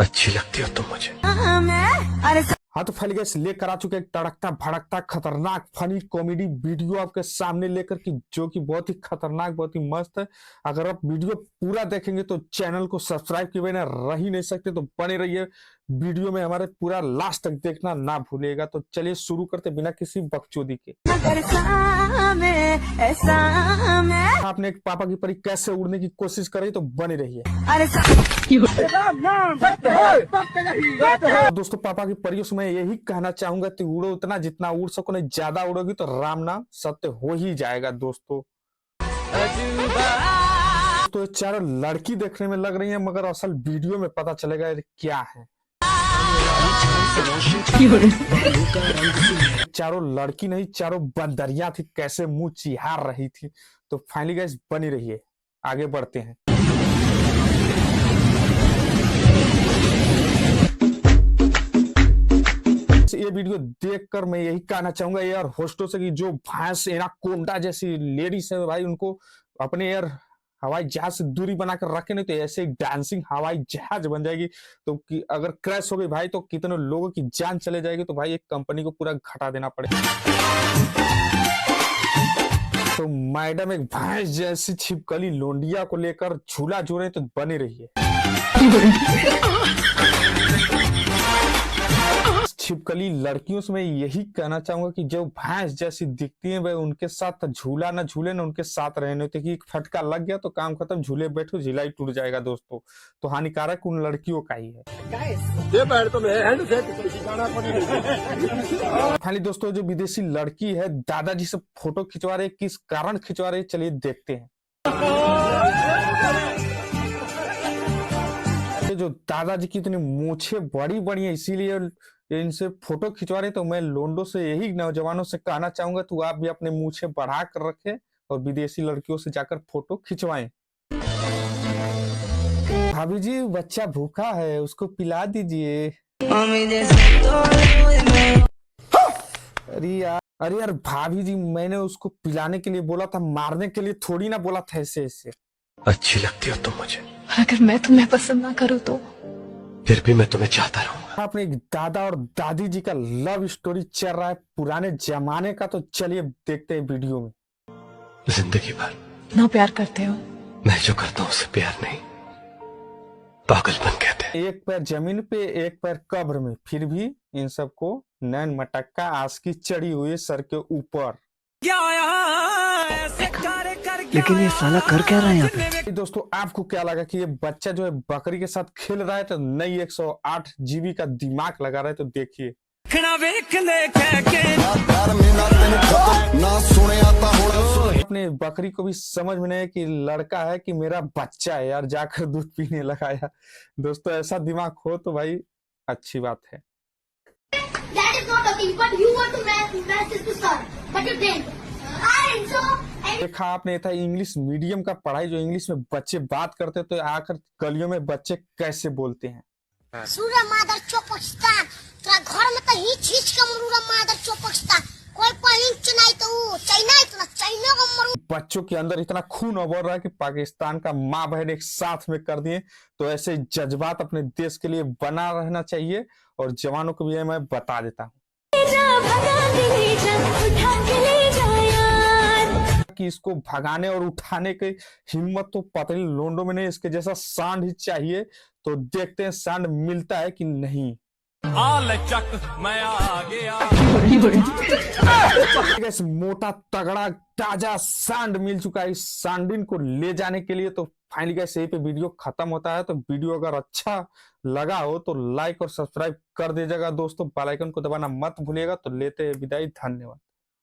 अच्छी लगती हो तुम मुझे। हाँ तो फैल गए लेकर आ चुके एक तड़कता भड़कता खतरनाक फनी कॉमेडी वीडियो आपके सामने लेकर की जो कि बहुत ही खतरनाक बहुत ही मस्त है। अगर आप वीडियो पूरा देखेंगे तो चैनल को सब्सक्राइब किए बिना रह ही नहीं सकते, तो बने रहिए वीडियो में हमारे पूरा लास्ट तक देखना ना भूलिएगा। तो चलिए शुरू करते बिना किसी बकचोदी के। आपने एक पापा की परी कैसे उड़ने की कोशिश करी तो बने रहिए। दोस्तों पापा की परियों से मैं यही कहना चाहूंगा कि उड़ो उतना जितना उड़ सको, नहीं ज्यादा उड़ोगी तो राम नाम सत्य हो ही जाएगा। दोस्तों तो चारों लड़की देखने में लग रही है, मगर असल वीडियो में पता चलेगा ये क्या है। चारों लड़की नहीं, चारों बंदरिया थी, कैसे मुंह चिहार रही थी। तो फाइनली गाइस बनी रहिए, आगे बढ़ते हैं। ये वीडियो देखकर मैं यही कहना चाहूंगा यार होस्टों से कि जो भैंस एनाकोंडा जैसी लेडीज है भाई, उनको अपने यार हवाई जहाज से दूरी बनाकर रखे, नहीं तो ऐसे डांसिंग हवाई जहाज बन जाएगी। तो कि अगर क्रैश हो गई भाई तो कितने लोगों की जान चले जाएगी। तो भाई एक कंपनी को पूरा घटा देना पड़ेगा। तो मैडम एक भैंस जैसी छिपकली लोंडिया को लेकर झूला झूले तो बने रहिए। छिपकली लड़कियों से मैं यही कहना चाहूंगा कि जो भैंस जैसी दिखती है वह उनके साथ झूला ना झूले ना उनके साथ रहने होते, कि फटका लग गया तो काम खत्म, झूले बैठो झिलाई टूट जाएगा। दोस्तों तो हानिकारक उन लड़कियों का ही है। खाली दोस्तों जो विदेशी लड़की है दादाजी से फोटो खिंचवा रहे, किस कारण खिंचवा रहे चलिए देखते हैं। जो दादाजी की इतनी मूछे बड़ी बड़ी है इसीलिए इनसे फोटो खिंचवा रहे, तो मैं लोंडो से यही नौजवानों से कहना चाहूंगा तो आप भी अपने मूछे बढ़ा कर रखें और विदेशी लड़कियों से जाकर फोटो खिंचवाएं। भाभी जी बच्चा भूखा है उसको पिला दीजिए। अरे यार भाभी जी मैंने उसको पिलाने के लिए बोला था, मारने के लिए थोड़ी ना बोला था। ऐसे ऐसे अच्छी लगती हो तुम मुझे। अगर मैं तुम्हें पसंद ना करूँ तो फिर भी मैं तुम्हें चाहता रहूंगा। आपने एक दादा और दादी जी का लव स्टोरी चल रहा है पुराने जमाने का, तो चलिए देखते हैं वीडियो में। जिंदगी भर ना प्यार करते हो। मैं जो करता हूँ उसे प्यार नहीं पागलपन कहते हैं। एक पैर जमीन पे एक पैर कब्र में, फिर भी इन सबको नैन मटक्का आस्की चढ़ी हुई सर के ऊपर। लेकिन ये साला कर क्या रहा है यहाँ पे? दोस्तों आपको क्या लगा कि ये बच्चा जो है बकरी के साथ खेल रहा है तो नई 108 जीबी का दिमाग लगा रहा है। तो देखिए अपने बकरी को भी समझ में नहीं कि लड़का है कि मेरा बच्चा है यार, जाकर दूध पीने लगाया। दोस्तों ऐसा दिमाग हो तो भाई अच्छी बात है। देखा आपने था इंग्लिश मीडियम का पढ़ाई, जो इंग्लिश में बच्चे बात करते तो आकर गलियों में बच्चे कैसे बोलते हैं। सूरा मादर चौपस्ता तोरा घर में तो ही छीच के मरूरा मादर चौपस्ता कोई पहिन चनाई तो चाइना इतना चाइना को मरू। बच्चों के अंदर इतना खून उबल रहा है कि पाकिस्तान का माँ बहन एक साथ में कर दिए। तो ऐसे जज्बात अपने देश के लिए बना रहना चाहिए और जवानों को भी मैं बता देता हूँ कि इसको भगाने और उठाने की हिम्मत तो पतली लोंडो में नहीं, इसके जैसा सांड ही चाहिए। तो देखते हैं सांड मिलता है कि नहीं। मैं आ गया। मोटा तगड़ा ताजा सांड मिल चुका है। इस सांडिन को ले जाने के लिए तो फाइनली गाइस यहीं पे वीडियो खत्म होता है। तो वीडियो अगर अच्छा लगा हो तो लाइक और सब्सक्राइब कर दीजिएगा दोस्तों, बेल आइकन को दबाना मत भूलिएगा। तो लेते हैं विदाई, धन्यवाद।